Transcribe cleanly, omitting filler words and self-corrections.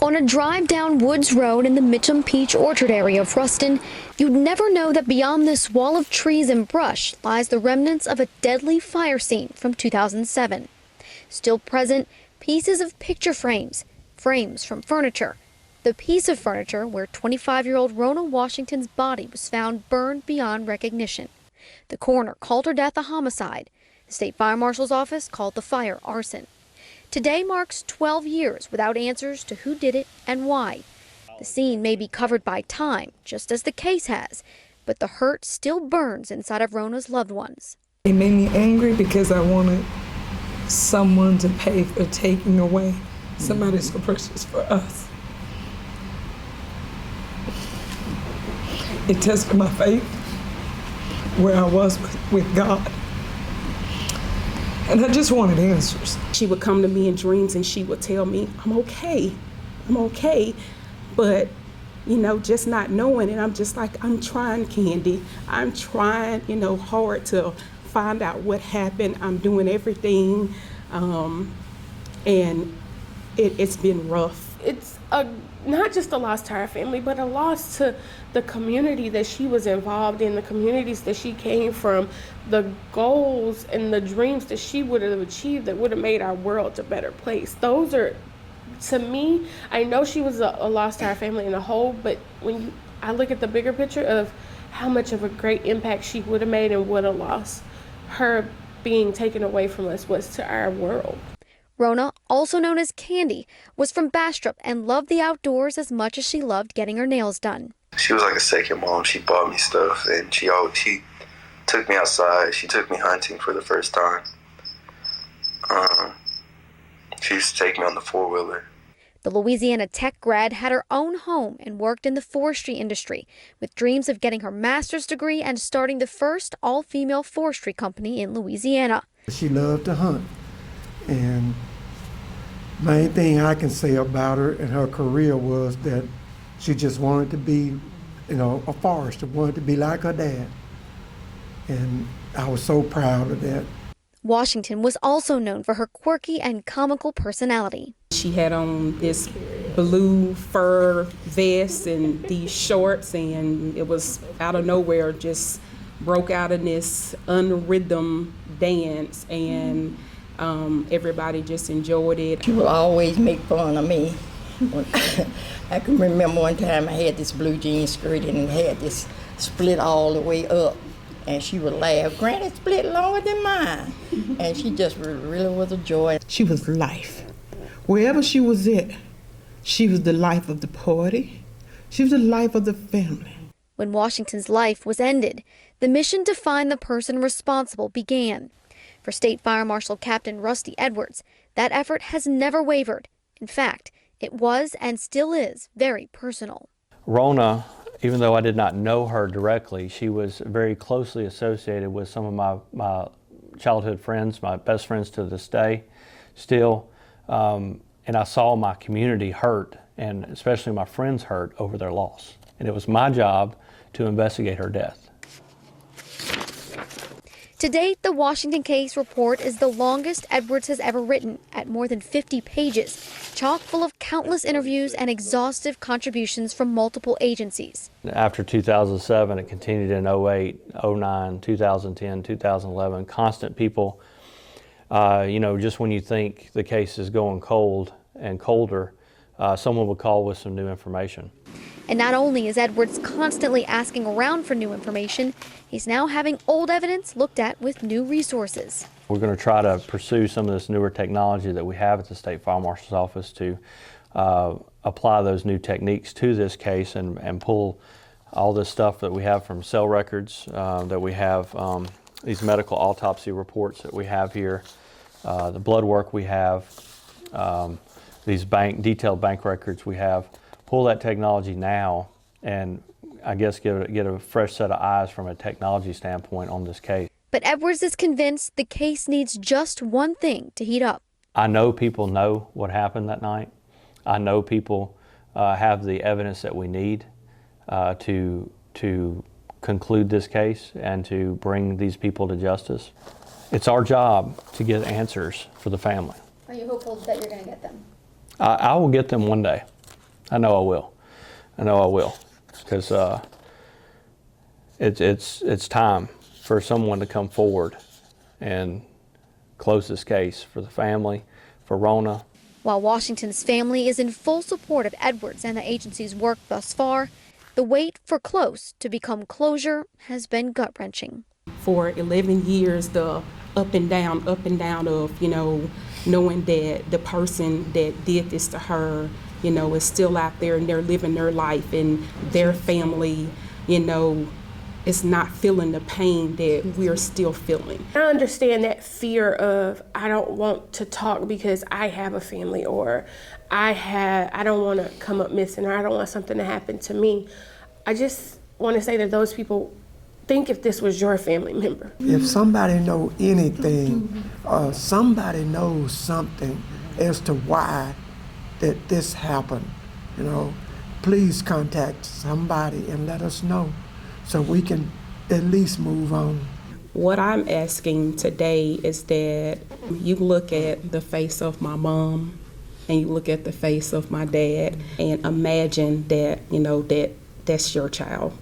On a drive down Woods Road in the Mitcham Peach Orchard area of Ruston, you'd never know that beyond this wall of trees and brush lies the remnants of a deadly fire scene from 2007. Still present, pieces of picture frames, frames from furniture. The piece of furniture where 25-year-old Ronia Washington's body was found burned beyond recognition. The coroner called her death a homicide. The state fire marshal's office called the fire arson. Today marks 12 years without answers to who did it and why. The scene may be covered by time, just as the case has, but the hurt still burns inside of Ronia's loved ones. It made me angry because I wanted someone to pay for taking away somebody so precious for us. It tested my faith, where I was with God. And I just wanted answers. She would come to me in dreams and she would tell me, I'm okay, but, you know, just not knowing. And I'm just like, I'm trying, Candy. I'm trying, you know, hard to find out what happened. I'm doing everything, and it's been rough. It's not just a loss to our family, but a loss to the community that she was involved in, the communities that she came from, the goals and the dreams that she would have achieved that would have made our world a better place. Those are, to me, I know she was a loss to our family in a whole, but when I look at the bigger picture of how much of a great impact she would have made and what a loss her being taken away from us was to our world. Ronia, also known as Candy, was from Bastrop and loved the outdoors as much as she loved getting her nails done. She was like a second mom. She bought me stuff, and she took me outside. She took me hunting for the first time. She used to take me on the four-wheeler. The Louisiana Tech grad had her own home and worked in the forestry industry, with dreams of getting her master's degree and starting the first all-female forestry company in Louisiana. She loved to hunt, and main thing I can say about her and her career was that she just wanted to be, you know, a forester, wanted to be like her dad. And I was so proud of that. Washington was also known for her quirky and comical personality. She had on this blue fur vest and these shorts, and it was out of nowhere just broke out in this unrhythm dance, and everybody just enjoyed it. She would always make fun of me. I can remember one time I had this blue jean skirt and it had this split all the way up. And she would laugh, Granny split lower than mine. And she just really was a joy. She was life. Wherever she was at, she was the life of the party. She was the life of the family. When Washington's life was ended, the mission to find the person responsible began. For State Fire Marshal Captain Rusty Edwards, that effort has never wavered. In fact, it was and still is very personal. Ronia, even though I did not know her directly, she was very closely associated with some of my childhood friends, my best friends to this day still. And I saw my community hurt, and especially my friends hurt over their loss. And it was my job to investigate her death. To date, the Washington case report is the longest Edwards has ever written, at more than 50 pages, chock full of countless interviews and exhaustive contributions from multiple agencies. After 2007, it continued in 08, 09, 2010, 2011, constant people. You know, just when you think the case is going cold and colder, someone would call with some new information. And not only is Edwards constantly asking around for new information, he's now having old evidence looked at with new resources. We're going to try to pursue some of this newer technology that we have at the State Fire Marshal's Office to apply those new techniques to this case and pull all this stuff that we have from cell records, that we have these medical autopsy reports that we have here, the blood work we have, these detailed bank records we have. Pull that technology now and I guess get a fresh set of eyes from a technology standpoint on this case. But Edwards is convinced the case needs just one thing to heat up. I know people know what happened that night. I know people have the evidence that we need to conclude this case and to bring these people to justice. It's our job to get answers for the family. Are you hopeful that you're going to get them? I will get them one day. I know I will. I know I will, because it's time for someone to come forward and close this case for the family, for Rona. While Washington's family is in full support of Edwards and the agency's work thus far, the wait for close to become closure has been gut-wrenching. For 11 years, the up and down of, knowing that the person that did this to her, is still out there and they're living their life, and their family, is not feeling the pain that we're still feeling. I understand that fear of, I don't want to talk because I have a family, or I don't want to come up missing, or I don't want something to happen to me. I just want to say to those people, think if this was your family member. If somebody know anything, somebody knows something as to why that this happened, please contact somebody and let us know so we can at least move on. What I'm asking today is that you look at the face of my mom and you look at the face of my dad and imagine that, that's your child.